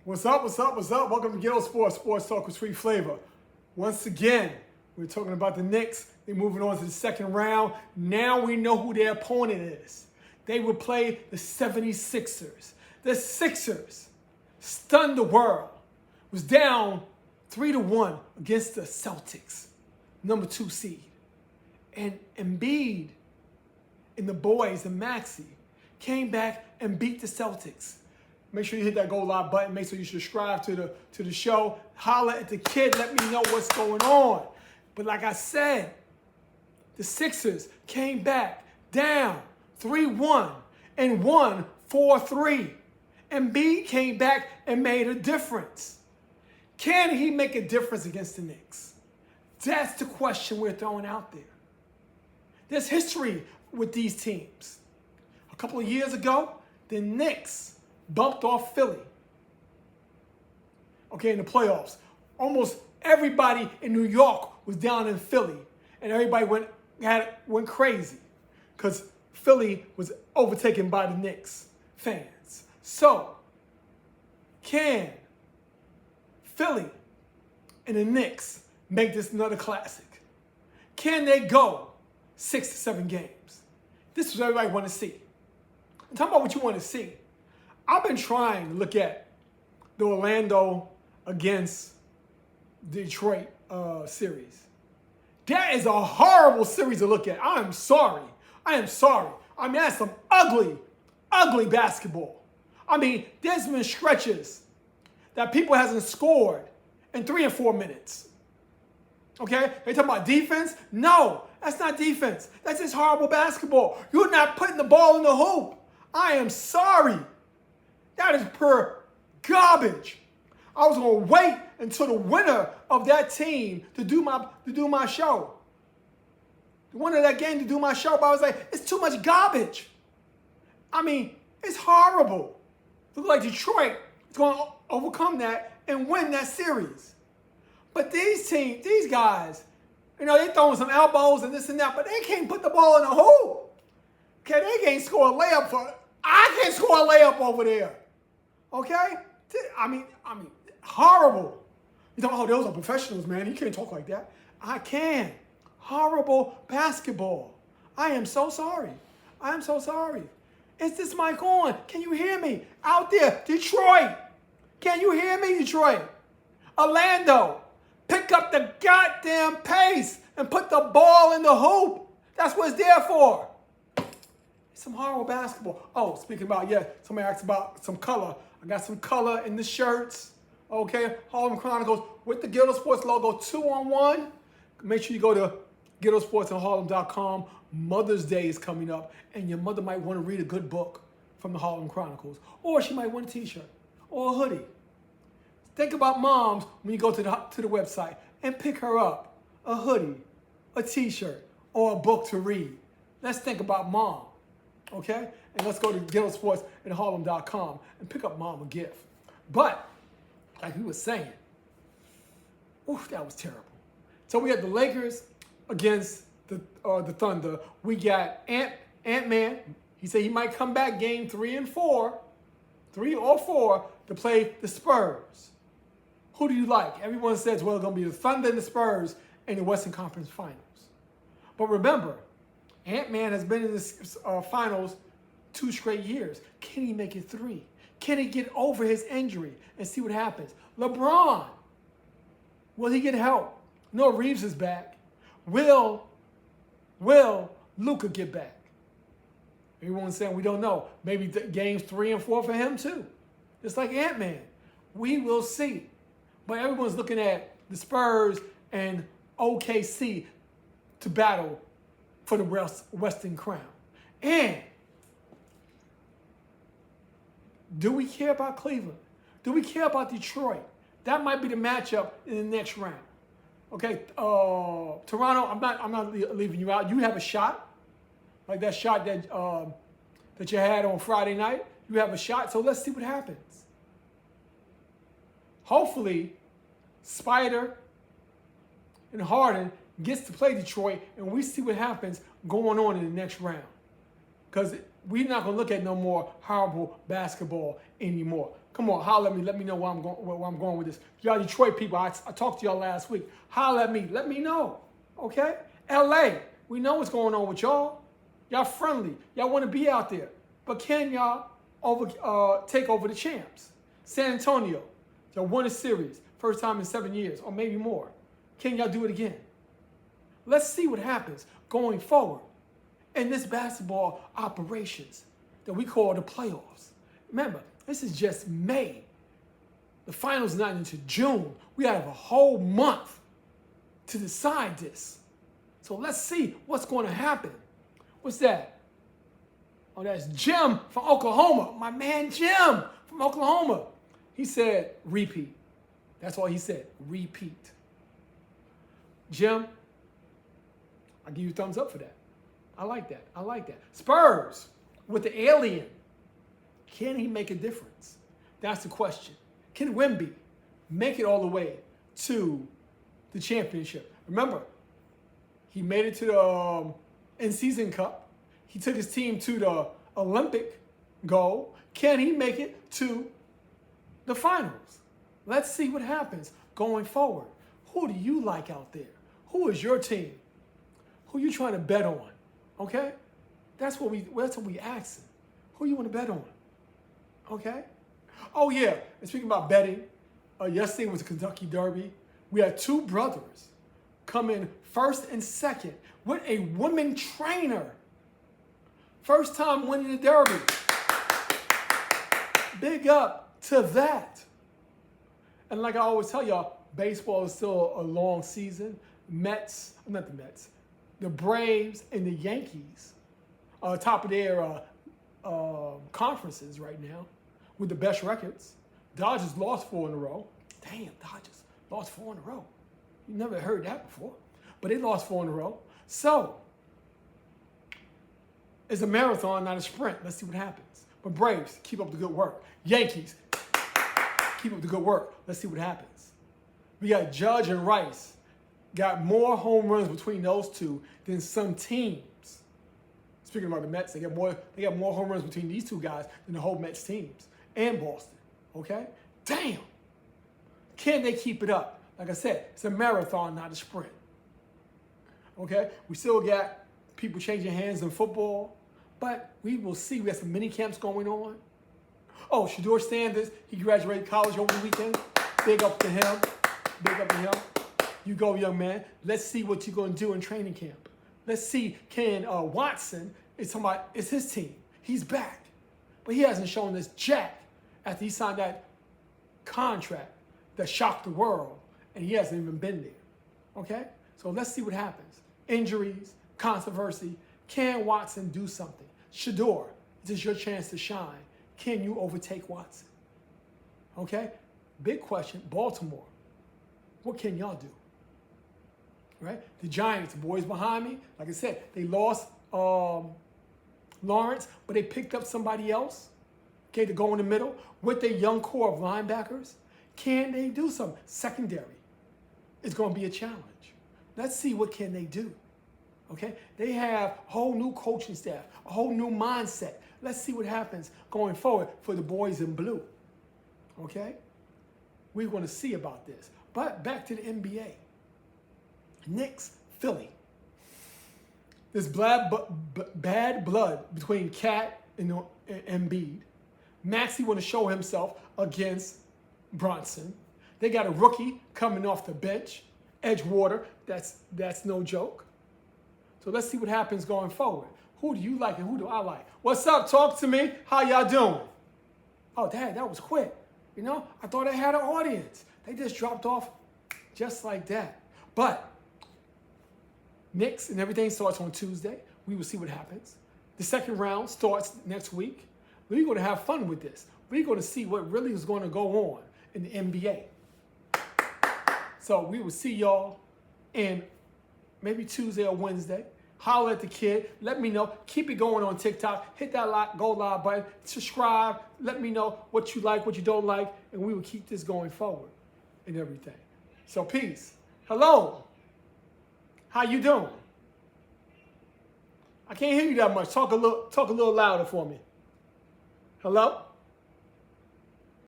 What's up, what's up, what's up? Welcome to GHET-TO Sports, Sports Talk with Sweet Flavor. Once again, we're talking about the Knicks. They're moving on to the second round. Now we know who their opponent is. They will play the 76ers. The Sixers stunned the world. Was down 3-1 against the Celtics, number 2 seed. And Embiid and the boys, and Maxey, came back and beat the Celtics. Make sure you hit that go live button. Make sure you subscribe to the show. Holla at the kid. Let me know what's going on. But like I said, the Sixers came back down 3-1 and won 4-3. Embiid came back and made a difference. Can he make a difference against the Knicks? That's the question we're throwing out there. There's history with these teams. A couple of years ago, the Knicks bumped off Philly. Okay, in the playoffs. Almost everybody in New York was down in Philly, and everybody went crazy because Philly was overtaken by the Knicks fans. So, can Philly and the Knicks make this another classic? Can they go 6 to 7 games? This is what everybody want to see. I'm talking about what you want to see. I've been trying to look at the Orlando against Detroit series. That is a horrible series to look at. I am sorry. I am sorry. I mean, that's some ugly, ugly basketball. I mean, there's been stretches that people hasn't scored in 3 and 4 minutes. Okay? They talking about defense? No, that's not defense. That's just horrible basketball. You're not putting the ball in the hoop. I am sorry. That is pure garbage. I was gonna wait until the winner of that team to do my show. The winner of that game to do my show, but I was like, it's too much garbage. I mean, it's horrible. Look like Detroit is gonna overcome that and win that series. But these guys, you know, they throwing some elbows and this and that, but they can't put the ball in the hoop. Okay, they can't score a layup I can't score a layup over there. Okay? I mean, horrible. You don't, oh, those are professionals, man. You can't talk like that. I can. Horrible basketball. I am so sorry. I am so sorry. Is this mic on? Can you hear me? Out there, Detroit. Can you hear me, Detroit? Orlando, pick up the goddamn pace and put the ball in the hoop. That's what it's there for. It's some horrible basketball. Oh, speaking about, yeah, somebody asked about some color. I got some color in the shirts, okay? Harlem Chronicles with the GHET-TO Sports logo, 2-on-1. Make sure you go to GHET-TO Sports and Harlem.com. Mother's Day is coming up, and your mother might want to read a good book from the Harlem Chronicles, or she might want a t-shirt or a hoodie. Think about moms when you go to the website and pick her up a hoodie, a t-shirt, or a book to read. Let's think about mom, okay? And let's go to GHET-TO Sports and Harlem.com and pick up mom a gift. But, like we were saying, oof, that was terrible. So we had the Lakers against the Thunder. We got Ant-Man. He said he might come back game 3 or 4, to play the Spurs. Who do you like? Everyone says, well, it's going to be the Thunder and the Spurs in the Western Conference Finals. But remember, Ant-Man has been in the finals 2 straight years. Can he make it 3? Can he get over his injury and see what happens? LeBron, will he get help? No, Reeves is back. Will Luka get back? Everyone's saying we don't know. Maybe games 3 and 4 for him too. Just like Ant-Man. We will see. But everyone's looking at the Spurs and OKC to battle for the Western crown. And do we care about Cleveland? Do we care about Detroit? That might be the matchup in the next round. Okay, Toronto, I'm not leaving you out. You have a shot, like that shot that you had on Friday night. You have a shot, so let's see what happens. Hopefully, Spider and Harden gets to play Detroit, and we see what happens going on in the next round. Because We're not going to look at no more horrible basketball anymore. Come on, holler at me. Let me know where I'm going with this. Y'all Detroit people, I talked to y'all last week. Holler at me. Let me know. Okay? LA, we know what's going on with y'all. Y'all friendly. Y'all want to be out there. But can y'all take over the champs? San Antonio, y'all won a series. First time in 7 years, or maybe more. Can y'all do it again? Let's see what happens going forward in this basketball operations that we call the playoffs. Remember, this is just May. The finals not until June. We have a whole month to decide this. So let's see what's going to happen. What's that? Oh, that's Jim from Oklahoma. My man Jim from Oklahoma. He said repeat. That's all he said. Repeat. Jim, I give you a thumbs up for that. I like that. I like that. Spurs with the alien. Can he make a difference? That's the question. Can Wemby make it all the way to the championship? Remember, he made it to the in-season cup. He took his team to the Olympic goal. Can he make it to the finals? Let's see what happens going forward. Who do you like out there? Who is your team? Who you trying to bet on? Okay? That's what we asking. Who you want to bet on? Okay? Oh yeah, and speaking about betting, yesterday was the Kentucky Derby. We had two brothers come in first and second with a women trainer. First time winning the Derby. Big up to that. And like I always tell y'all, baseball is still a long season. The Braves and the Yankees are top of their conferences right now with the best records. Dodgers lost 4 in a row. Damn, Dodgers lost 4 in a row. You never heard that before. But they lost 4 in a row. So, it's a marathon, not a sprint. Let's see what happens. But Braves, keep up the good work. Yankees, keep up the good work. Let's see what happens. We got Judge and Rice. Got more home runs between those two than some teams. Speaking about the Mets, they got more home runs between these two guys than the whole Mets teams and Boston. Okay? Damn. Can they keep it up? Like I said, it's a marathon, not a sprint. Okay? We still got people changing hands in football, but we will see. We have some mini camps going on. Oh, Shador Sanders, he graduated college over the weekend. Big up to him. Big up to him. You go, young man. Let's see what you're going to do in training camp. Let's see, can Watson, it's his team. He's back. But he hasn't shown us jack after he signed that contract that shocked the world, and he hasn't even been there. Okay? So let's see what happens. Injuries, controversy. Can Watson do something? Shador, this is your chance to shine. Can you overtake Watson? Okay? Big question. Baltimore. What can y'all do? Right? The Giants, the boys behind me, like I said, they lost Lawrence, but they picked up somebody else, okay, to go in the middle with their young core of linebackers. Can they do something? Secondary is going to be a challenge. Let's see what can they do. Okay? They have a whole new coaching staff, a whole new mindset. Let's see what happens going forward for the boys in blue. Okay? We're going to see about this. But back to the NBA. Knicks, Philly. There's bad blood between Cat and Embiid. Maxey want to show himself against Bronson. They got a rookie coming off the bench, Edgewater. That's no joke. So let's see what happens going forward. Who do you like and who do I like? What's up? Talk to me. How y'all doing? Oh, Dad, that was quick. You know, I thought I had an audience. They just dropped off just like that. But Knicks and everything starts on Tuesday. We will see what happens. The second round starts next week. We're going to have fun with this. We're going to see what really is going to go on in the NBA. So we will see y'all in maybe Tuesday or Wednesday. Holler at the kid. Let me know. Keep it going on TikTok. Hit that go live button. Subscribe. Let me know what you like, what you don't like, and we will keep this going forward and everything. So peace. Hello. How you doing? I can't hear you that much. Talk a little louder for me. Hello?